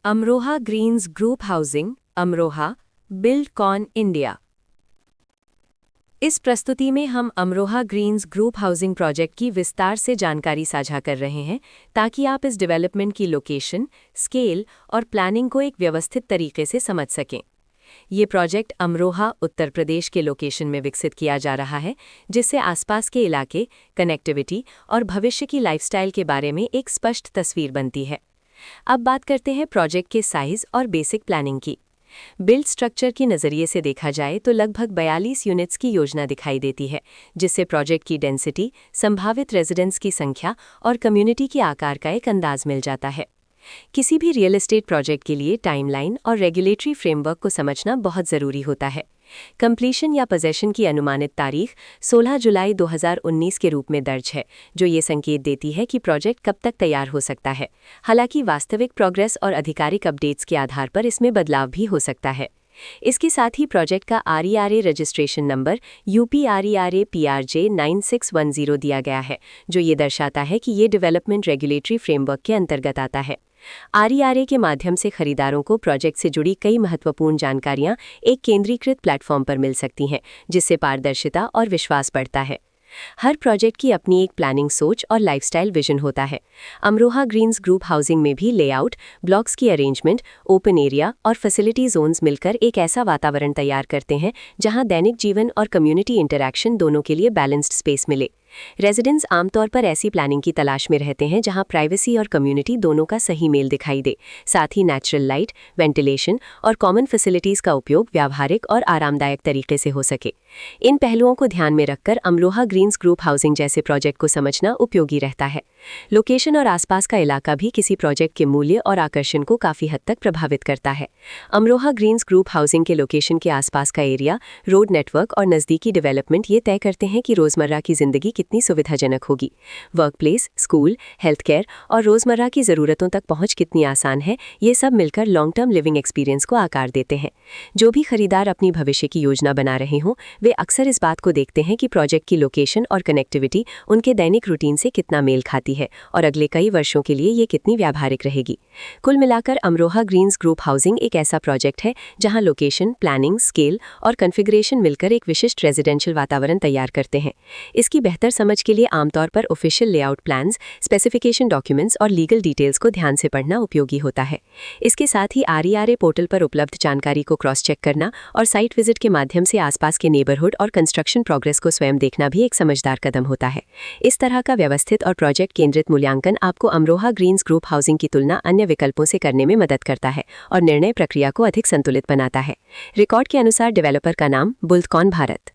Amroha greens group housing Amroha Buildcon India. इस प्रस्तुति में हम Amroha greens group housing project की विस्तार से जानकारी साझा कर रहे हैं ताकि आप इस डेवलपमेंट की लोकेशन, स्केल और प्लानिंग को एक व्यवस्थित तरीके से समझ सकें। ये प्रोजेक्ट अमरोहा, उत्तर प्रदेश के लोकेशन में विकसित किया जा रहा है, जिससे आसपास के इलाके, कनेक्टिविटी और भविष्य की लाइफस्टाइल के बारे में एक स्पष्ट तस्वीर बनती है। अब बात करते हैं प्रोजेक्ट के साइज और बेसिक प्लानिंग की। बिल्ड स्ट्रक्चर के नज़रिए से देखा जाए तो लगभग 42 यूनिट्स की योजना दिखाई देती है, जिससे प्रोजेक्ट की डेंसिटी, संभावित रेजिडेंट्स की संख्या और कम्युनिटी के आकार का एक अंदाज मिल जाता है। किसी भी रियल एस्टेट प्रोजेक्ट के लिए टाइमलाइन और रेगुलेटरी फ्रेमवर्क को समझना बहुत ज़रूरी होता है। कंप्लीशन या पोजेशन की अनुमानित तारीख 16 जुलाई 2019 के रूप में दर्ज है, जो ये संकेत देती है कि प्रोजेक्ट कब तक तैयार हो सकता है। हालांकि वास्तविक प्रोग्रेस और आधिकारिक अपडेट्स के आधार पर इसमें बदलाव भी हो सकता है। इसके साथ ही प्रोजेक्ट का RERA registration number UPRERA PRJ 9610 दिया गया है, जो ये दर्शाता है कि ये डेवलपमेंट रेगुलेटरी फ्रेमवर्क के अंतर्गत आता है। RERA के माध्यम से खरीदारों को प्रोजेक्ट से जुड़ी कई महत्वपूर्ण जानकारियां एक केंद्रीकृत प्लेटफॉर्म पर मिल सकती हैं, जिससे पारदर्शिता और विश्वास बढ़ता है। हर प्रोजेक्ट की अपनी एक प्लानिंग सोच और लाइफस्टाइल विजन होता है। अमरोहा ग्रीन्स ग्रुप हाउसिंग में भी लेआउट, ब्लॉक्स की अरेंजमेंट, ओपन एरिया और फैसिलिटी जोन्स मिलकर एक ऐसा वातावरण तैयार करते हैं जहां दैनिक जीवन और कम्युनिटी इंटरैक्शन दोनों के लिए बैलेंस्ड स्पेस मिले। रेजिडेंट्स आमतौर पर ऐसी प्लानिंग की तलाश में रहते हैं जहां प्राइवेसी और कम्युनिटी दोनों का सही मेल दिखाई दे, साथ ही नेचुरल लाइट, वेंटिलेशन और कॉमन फैसिलिटीज़ का उपयोग व्यावहारिक और आरामदायक तरीके से हो सके। इन पहलुओं को ध्यान में रखकर अमरोहा ग्रीन्स ग्रुप हाउसिंग जैसे प्रोजेक्ट को समझना उपयोगी रहता है। लोकेशन और आसपास का इलाका भी किसी प्रोजेक्ट के मूल्य और आकर्षण को काफ़ी हद तक प्रभावित करता है। अमरोहा ग्रीन्स ग्रुप हाउसिंग के लोकेशन के आसपास का एरिया, रोड नेटवर्क और नज़दीकी डेवलपमेंट ये तय करते हैं कि रोज़मर्रा की ज़िंदगी कितनी सुविधाजनक होगी। Work place, school, health care और रोज़मर्रा की ज़रूरतों तक पहुंच कितनी आसान है, ये सब मिलकर लॉन्ग टर्म लिविंग एक्सपीरियंस को आकार देते हैं। जो भी खरीदार अपनी भविष्य की योजना बना रहे हों, वे अक्सर इस बात को देखते हैं कि प्रोजेक्ट की लोकेशन और कनेक्टिविटी उनके दैनिक रूटीन से कितना मेल खाती है और अगले कई वर्षों के लिए ये कितनी व्यावहारिक रहेगी। कुल मिलाकर अमरोहा ग्रीन्स ग्रुप हाउसिंग एक ऐसा प्रोजेक्ट है जहां लोकेशन, प्लानिंग, स्केल और कॉन्फ़िगरेशन मिलकर एक विशिष्ट रेजिडेंशियल वातावरण तैयार करते हैं। इसकी बेहतर समझ के लिए आमतौर पर official layout plans, specification documents और लीगल डिटेल्स को ध्यान से पढ़ना उपयोगी होता है। इसके साथ ही RERA पोर्टल पर उपलब्ध जानकारी को क्रॉस चेक करना और साइट विजिट के माध्यम से आसपास के नेबरहुड और कंस्ट्रक्शन प्रोग्रेस को स्वयं देखना भी एक समझदार कदम होता है। इस तरह का व्यवस्थित और प्रोजेक्ट केंद्रित मूल्यांकन आपको अमरोहा ग्रीन्स ग्रुप हाउसिंग की तुलना अन्य विकल्पों से करने में मदद करता है और निर्णय प्रक्रिया को अधिक संतुलित बनाता है। रिकॉर्ड के अनुसार डेवलपर का नाम बिल्डकॉन भारत।